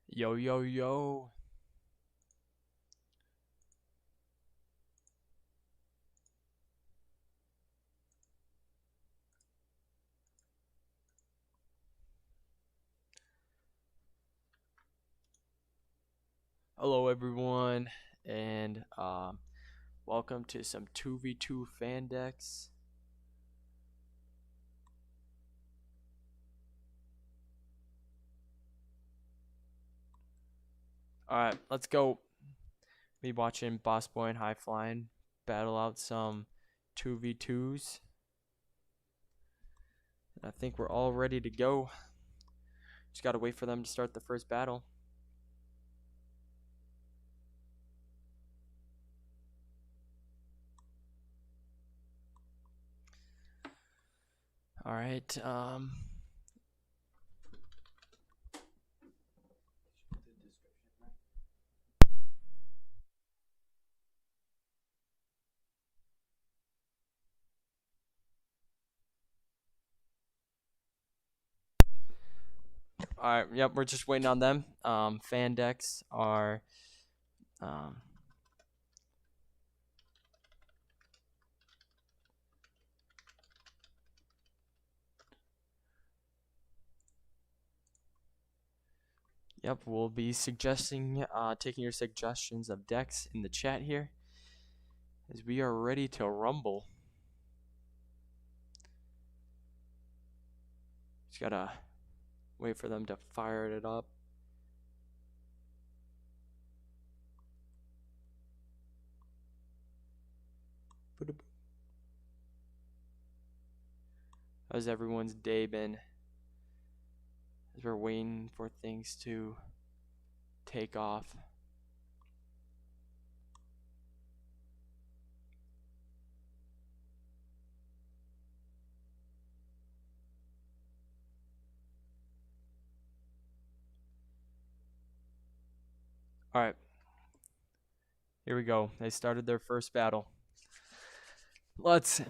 Yo, yo, yo. Hello, everyone, and welcome to some 2v2 fan decks. Alright, let's go. Be watching Boss Boy and High Flying battle out some 2v2s. I think we're all ready to go. Just gotta wait for them to start the first battle. Alright, Alright, yep, we're just waiting on them. Fan decks are um Yep, we'll be suggesting, taking your suggestions of decks in the chat here, as we are ready to rumble. Just gotta wait for them to fire it up. How's everyone's day been? As we're waiting for things to take off. Alright. Here we go. They started their first battle. Let's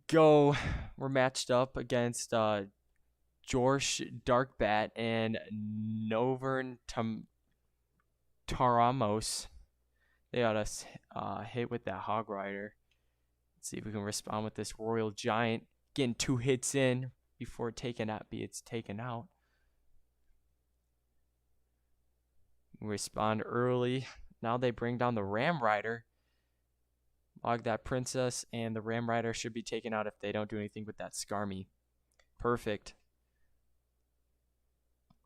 go. We're matched up against Jorsh Darkbat and Novern Taramos. They got us hit with that Hog Rider. Let's see if we can respond with this Royal Giant. Getting 2 hits in before it's taken out. Respond early. Now they bring down the Ram Rider. Log that Princess, and the Ram Rider should be taken out if they don't do anything with that Skarmy. Perfect.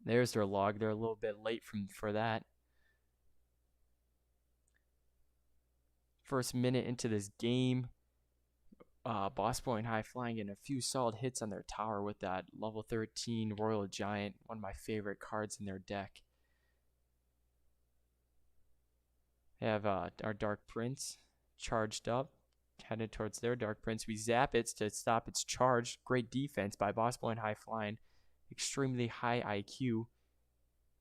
There's their log. They're a little bit late for that. First minute into this game, Boss Boy and High Flying getting a few solid hits on their tower with that level 13 Royal Giant, one of my favorite cards in their deck. They have our Dark Prince charged up, headed towards their Dark Prince. We zap it to stop its charge. Great defense by Boss Boy and High Flying. Extremely high IQ.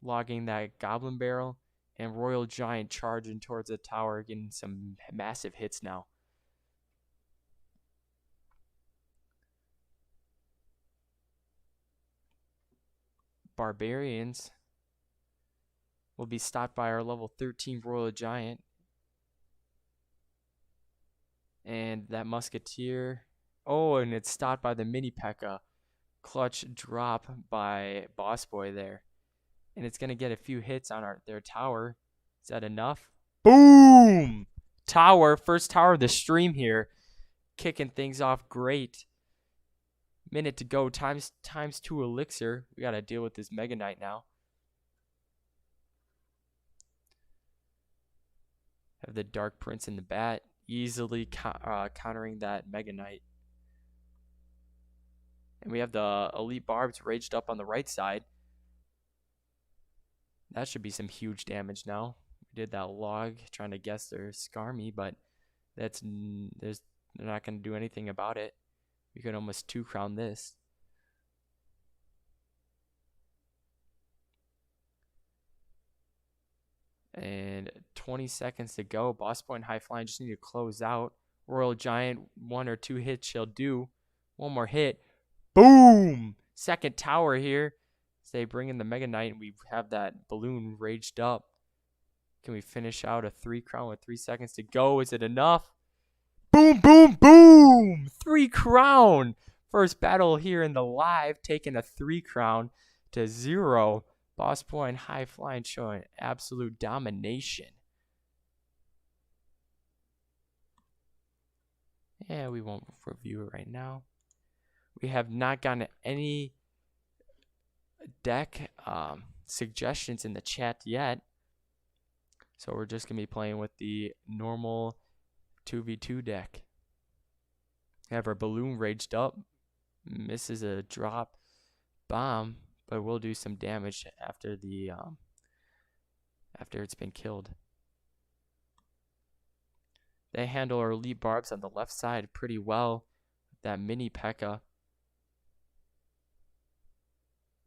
Logging that Goblin Barrel and Royal Giant charging towards the tower, getting some massive hits now. Barbarians will be stopped by our level 13 Royal Giant. And that Musketeer. Oh, and it's stopped by the Mini P.E.K.K.A. Clutch drop by Boss Boy there. And it's going to get a few hits on their tower. Is that enough? Boom! Tower. First tower of the stream here. Kicking things off great. Minute to go. Times 2 elixir. We got to deal with this Mega Knight now. Have the Dark Prince in the bat. Easily countering that Mega Knight. And we have the Elite Barbs raged up on the right side. That should be some huge damage now. We did that log trying to guess their Skarmy, but they're not going to do anything about it. We could almost 2-crown this. And 20 seconds to go. Boss Boy and High Flying just need to close out. Royal Giant, 1 or 2 hits shall do. One more hit. Boom! Second tower here. So they bring in the Mega Knight, and we have that balloon raged up. Can we finish out a 3 crown with 3 seconds to go? Is it enough? Boom, boom, boom! 3 crown! First battle here in the live, taking a 3 crown to 0. Boss Boy and High Flying showing absolute domination. Yeah, we won't review it right now. We have not gotten any deck suggestions in the chat yet. So we're just going to be playing with the normal 2v2 deck. We have our balloon raged up. Misses a drop bomb, but we'll do some damage after the after it's been killed. They handle our elite barbs on the left side pretty well. That mini P.E.K.K.A.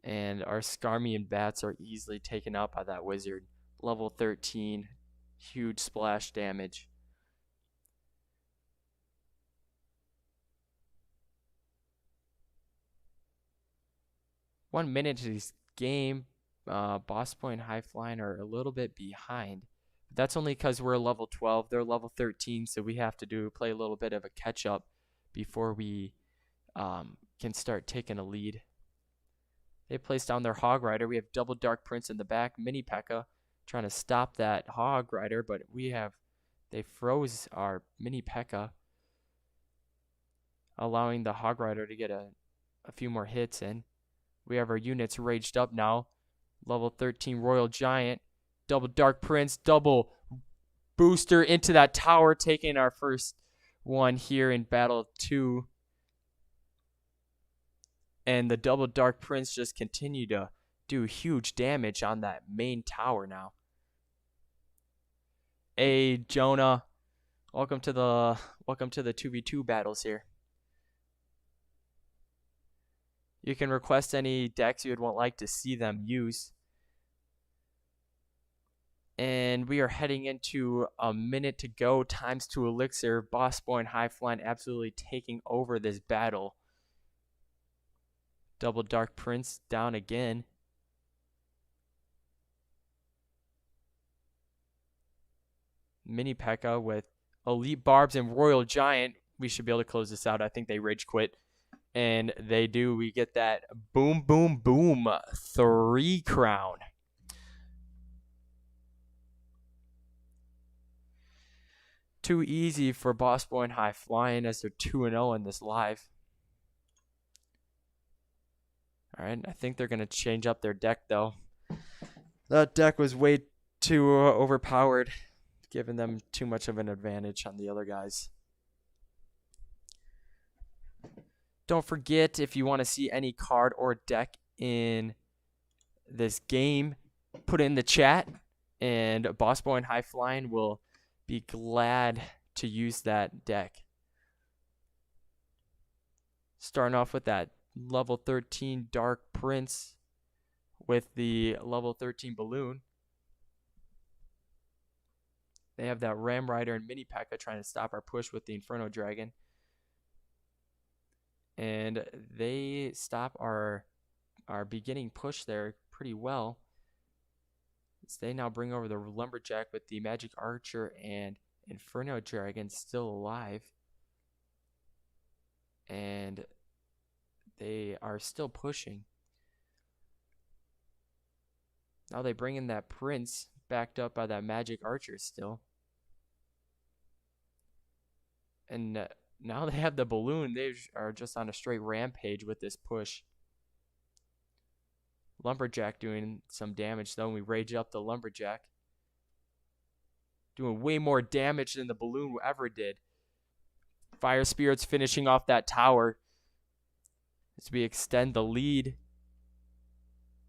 And our Skarmian bats are easily taken out by that wizard. Level 13, huge splash damage. One minute to this game. Boss Boy and High Flying are a little bit behind. But that's only because we're level 12. They're level 13, so we have to play a little bit of a catch-up before we can start taking a lead. They place down their Hog Rider. We have double Dark Prince in the back. Mini P.E.K.K.A. trying to stop that Hog Rider, but they froze our Mini P.E.K.K.A. allowing the Hog Rider to get a few more hits in. We have our units raged up now. Level 13 Royal Giant. Double Dark Prince. Double booster into that tower. Taking our first one here in Battle 2. And the double Dark Prince just continue to do huge damage on that main tower now. Hey, Jonah. Welcome to the 2v2 battles here. You can request any decks you would like to see them use. And we are heading into a minute to go. Times 2 elixir. Boss Boy and High Flying absolutely taking over this battle. Double Dark Prince down again. Mini P.E.K.K.A. with elite barbs and Royal Giant. We should be able to close this out. I think they rage quit. And they do. We get that boom, boom, boom. 3 crown. Too easy for Boss Boy and High Flying as they're 2-0 in this live. All right, I think they're going to change up their deck, though. That deck was way too overpowered, giving them too much of an advantage on the other guys. Don't forget, if you want to see any card or deck in this game, put it in the chat, and Boss Boy and High Flying will be glad to use that deck. Starting off with that level 13 Dark Prince with the level 13 balloon. They have that Ram Rider and Mini P.E.K.K.A. trying to stop our push with the Inferno Dragon. And they stop our beginning push there pretty well. So they now bring over the Lumberjack with the Magic Archer and Inferno Dragon still alive. And they are still pushing. Now they bring in that Prince backed up by that Magic Archer still. And now they have the balloon. They are just on a straight rampage with this push. Lumberjack doing some damage though. And we rage up the Lumberjack. Doing way more damage than the balloon ever did. Fire Spirit's finishing off that tower. As we extend the lead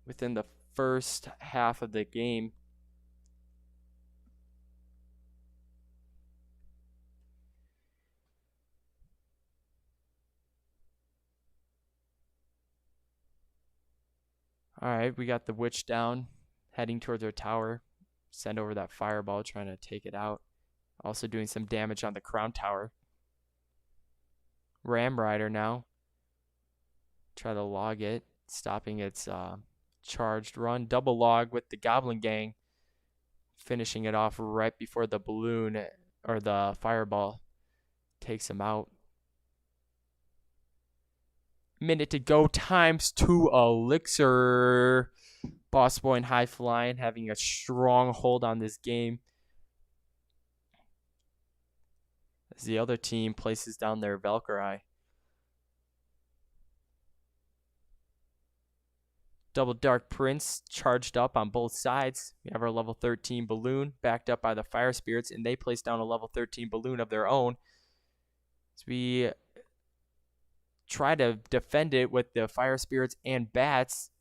within the first half of the game. Alright, we got the witch down, heading towards our tower. Send over that fireball, trying to take it out. Also doing some damage on the crown tower. Ram Rider now. Try to log it, stopping its charged run. Double log with the Goblin Gang, finishing it off right before the balloon or the fireball takes him out. Minute to go, times 2 elixir. Boss Boy and High Flying having a strong hold on this game as the other team places down their Valkyrie. Double Dark Prince charged up on both sides. We have our level 13 balloon backed up by the Fire Spirits, and they place down a level 13 balloon of their own. So we try to defend it with the Fire Spirits and Bats,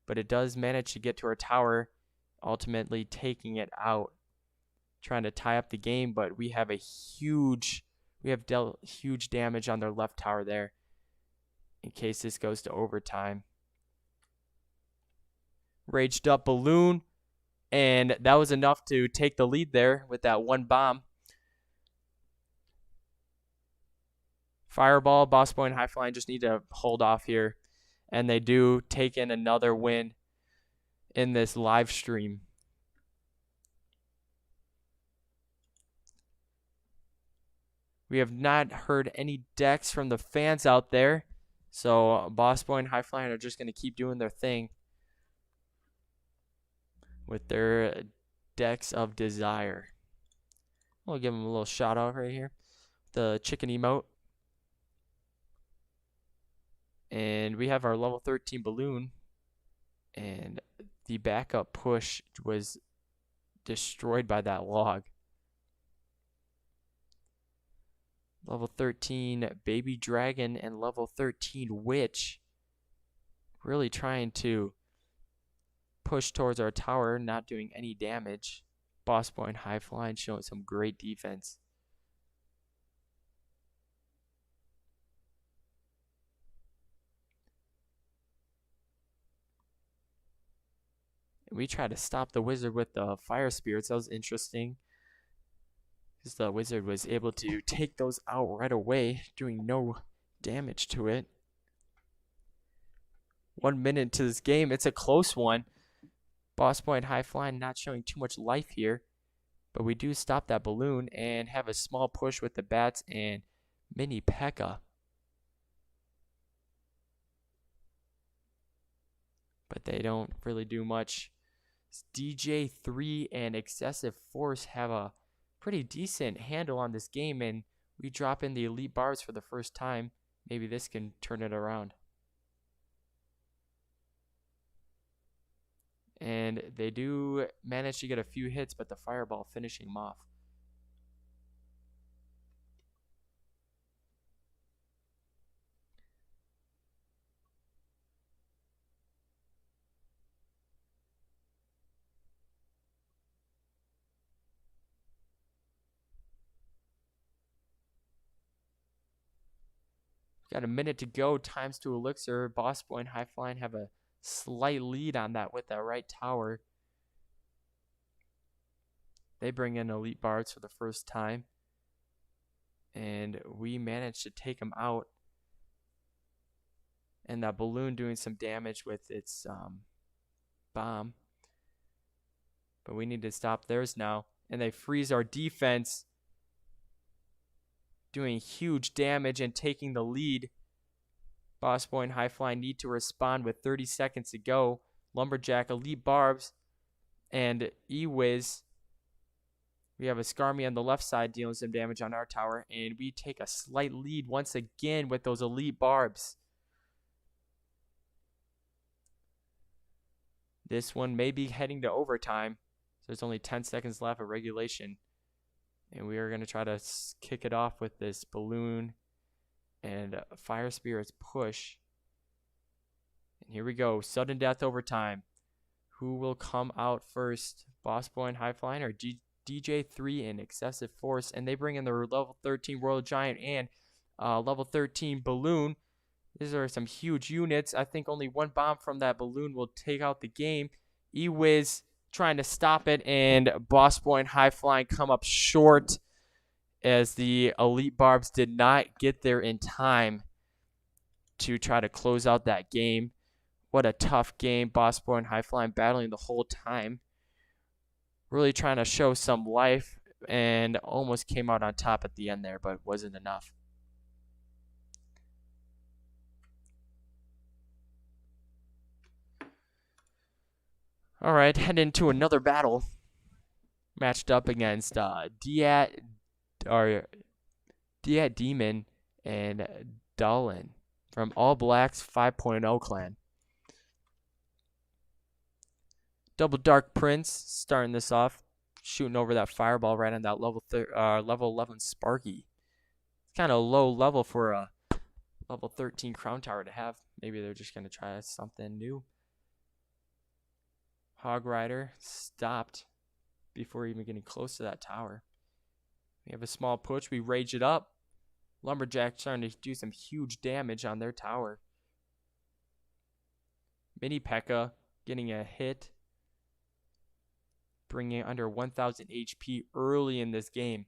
but it does manage to get to our tower, ultimately taking it out. Trying to tie up the game, but we have dealt huge damage on their left tower there in case this goes to overtime. Raged up balloon, and that was enough to take the lead there with that one bomb. Fireball, Boss Boy, and High Flying just need to hold off here, and they do take in another win in this live stream. We have not heard any decks from the fans out there, so Boss Boy and High Flying are just going to keep doing their thing with their decks of desire. We'll give them a little shout out right here. The chicken emote. And we have our level 13 balloon. And the backup push was destroyed by that log. Level 13 Baby Dragon and level 13 Witch. Really trying to push towards our tower, not doing any damage. Boss Boy and High Flying showing some great defense. And we tried to stop the wizard with the Fire Spirits. That was interesting, because the wizard was able to take those out right away, doing no damage to it. 1 minute into this game. It's a close one. Boss Boy and High Flying not showing too much life here, but we do stop that balloon and have a small push with the Bats and Mini P.E.K.K.A. But they don't really do much. DJ3 and Excessive Force have a pretty decent handle on this game, and we drop in the elite bars for the first time. Maybe this can turn it around. And they do manage to get a few hits, but the fireball finishing them off. Got a minute to go. Times 2 elixir. Boss Boy and High Flying have a slight lead on that with that right tower. They bring in elite bards for the first time, and we managed to take them out. And that balloon doing some damage with its bomb, but we need to stop theirs now. And they freeze our defense, doing huge damage and taking the lead. Boss Boy and High Flying need to respond with 30 seconds to go. Lumberjack, Elite Barbs, and E-Wiz. We have a Skarmy on the left side dealing some damage on our tower, and we take a slight lead once again with those Elite Barbs. This one may be heading to overtime. So there's only 10 seconds left of regulation. And we are going to try to kick it off with this balloon and Fire Spirits push. And here we go. Sudden death overtime. Who will come out first? Boss Boy and High Flying or DJ3 and Excessive Force? And they bring in their level 13 Royal Giant and level 13 balloon. These are some huge units. I think only one bomb from that balloon will take out the game. E-Wiz trying to stop it, and Boss Boy and High Flying come up short as the Elite Barbs did not get there in time to try to close out that game. What a tough game. Boss Boy and High Flying battling the whole time. Really trying to show some life and almost came out on top at the end there, but wasn't enough. All right, head into another battle. Matched up against Diat Demon and Dolan from All Blacks 5.0 clan. Double Dark Prince starting this off, shooting over that fireball right on that level 11 Sparky. It's kind of low level for a level 13 Crown Tower to have. Maybe they're just going to try something new. Hog Rider stopped before even getting close to that tower. We have a small push. We rage it up. Lumberjack trying to do some huge damage on their tower. Mini P.E.K.K.A. getting a hit, bringing it under 1,000 HP early in this game.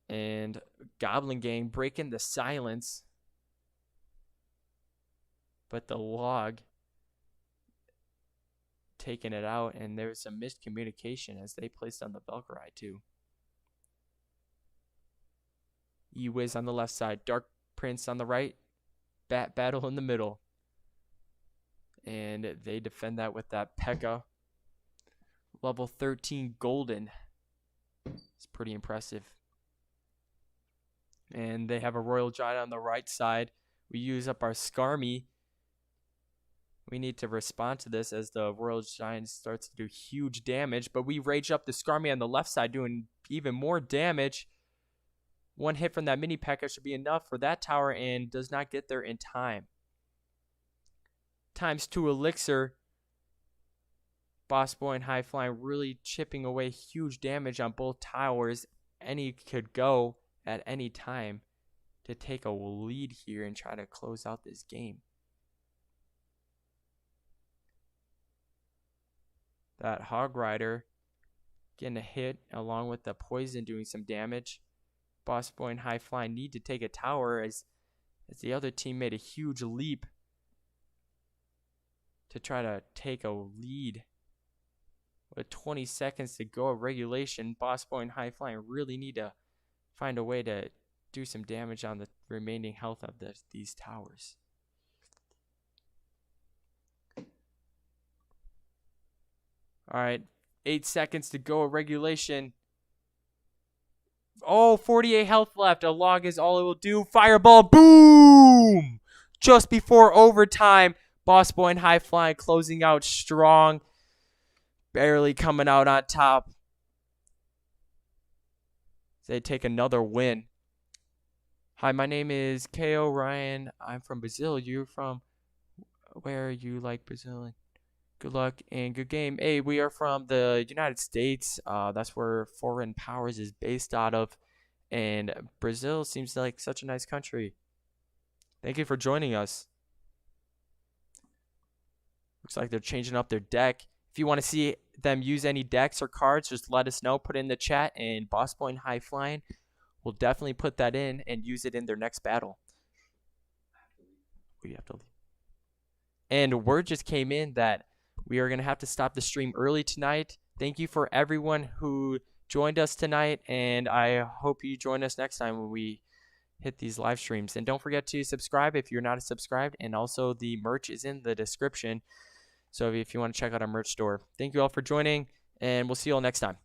And Goblin Gang breaking the silence. But the log taking it out, and there was some miscommunication as they placed on the Valkyrie too. E-Wiz on the left side, Dark Prince on the right, Bat Battle in the middle. And they defend that with that P.E.K.K.A. Level 13 Golden. It's pretty impressive. And they have a Royal Giant on the right side. We use up our Skarmy. We need to respond to this as the Royal Giant starts to do huge damage. But we rage up the Skarmy on the left side, doing even more damage. One hit from that mini P.E.K.K.A. should be enough for that tower and does not get there in time. ×2 Elixir. Boss Boy and High Flying really chipping away huge damage on both towers. Any could go at any time to take a lead here and try to close out this game. That Hog Rider getting a hit along with the poison doing some damage. Boss Boy and High Flying need to take a tower as the other team made a huge leap to try to take a lead. With 20 seconds to go of regulation, Boss Boy and High Flying really need to find a way to do some damage on the remaining health of these towers. All right, 8 seconds to go of regulation. Oh, 48 health left. A log is all it will do. Fireball, boom! Just before overtime, Boss Boy and High Flying closing out strong. Barely coming out on top. They take another win. Hi, my name is K.O. Ryan. I'm from Brazil. You're from where? You like Brazil? Good luck and good game. Hey, we are from the United States. That's where Foreign Powers is based out of. And Brazil seems like such a nice country. Thank you for joining us. Looks like they're changing up their deck. If you want to see them use any decks or cards, just let us know. Put it in the chat, and Boss Boy and High Flying will definitely put that in and use it in their next battle. We have to leave. And word just came in that we are going to have to stop the stream early tonight. Thank you for everyone who joined us tonight, and I hope you join us next time when we hit these live streams. And don't forget to subscribe if you're not subscribed, and also the merch is in the description. So if you want to check out our merch store. Thank you all for joining, and we'll see you all next time.